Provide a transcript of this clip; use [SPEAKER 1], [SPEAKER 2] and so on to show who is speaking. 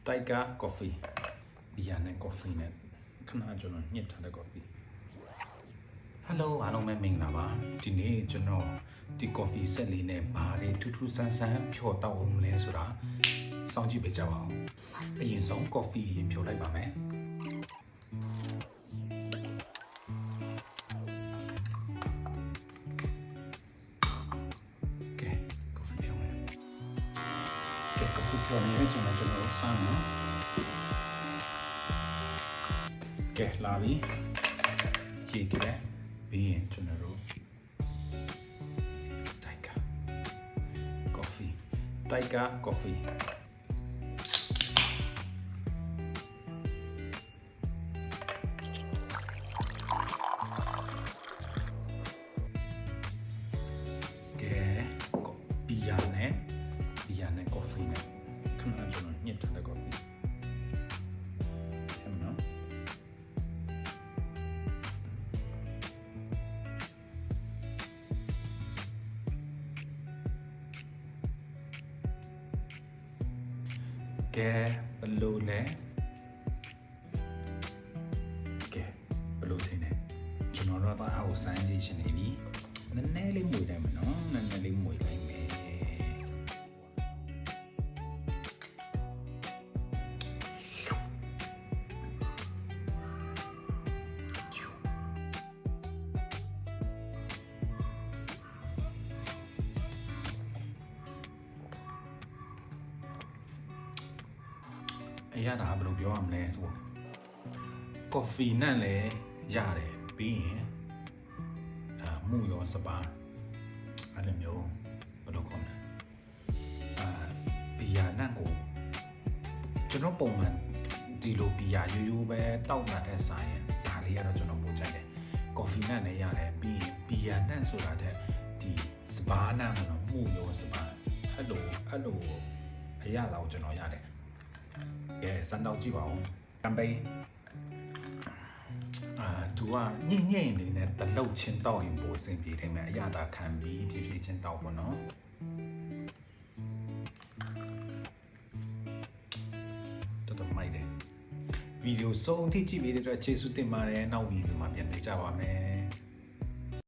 [SPEAKER 1] Tiger Coffee ဒီရနဲ့ coffee နဲ့ခဏကျွန်တော်ညှစ်ထားတဲ့ coffee Hello အားလုံးပဲမင်္ဂလာပါဒီနေ့ကျွန်တော်ဒီ coffee set လေးနဲ့ဘာတွေထူးထူးဆန်းဆန်းဖြော်တောက်အောင်လဲဆိုတာစောင့်ကြည့်ပေးကြပါဦးအရင်ဆုံး coffee ရင်ဖြော်လိုက်ပါမယ်Coffee ဖြော်နေကျွန်တော်စမ်းနော်ကဲလာပြီရေကလေးပြီးရင်ကျွန်တော်တို့ Tiger Coffeeကဲဘီယာနဲ့ coffee နဲ့ခဏကျွန်တော်ညှစ်ထားတဲ့ coffeeကဲဘလို့လဲကဲဘလို့ထင်လဲကျွန်တော်တော့အားကိုစမ်းကြည့်ရှင်နေပြီနည်းနည်းလေးမွေလိုက်မယ်နော်နည်းနည်းလေးမွေလိုက်မယ်အရာဒါဘယ်လိုပြောရမလဲဆိုတော့ coffee နဲ့လည်းရတယ်ပြီးရင်မှုရောစပါအဲ့လိုမျိုးဘယ်လိုခေါ်မလဲဘီယာနဲ့ကိုကျွန်တော်ပုံမှန်ဒီလိုဘီယာရိုးရိုးပဲတောက်တာတဲ့ဆိုင်ရင်ဒါလေးကတော့ကျွန်တော်ပို့ကြိုက်တယ် coffee နဲ့လည်းရတယ်ပြီးရင်ဘီယာနဲ့ဆိုတာတဲ့ဒီစပါးနဲ့ကတော့မှုရောစပါအဲ့လိုအရာတော့ကျွန်တော်ရတယ်ကဲစမ်းတော့ကြည့်ပါဦးကမ်ပိန်းသူကညင်နေနဲ့တလုတ်ချင်းတောက်ရင်ပိုအဆင်ပြေတယ်မယ်အရသာခံပြီးဖြည်းဖြည်းချင်းတောက်ပေါ့နော်တော်မိုက်တယ်ဗီဒီယိုဆုံးအထိကြည့်ပေးတဲ့အတွက်ကျေးဇူးတင်ပါတယ်နောက်ဗီဒီယိုမှာပြန်တွေ့ကြပါမယ်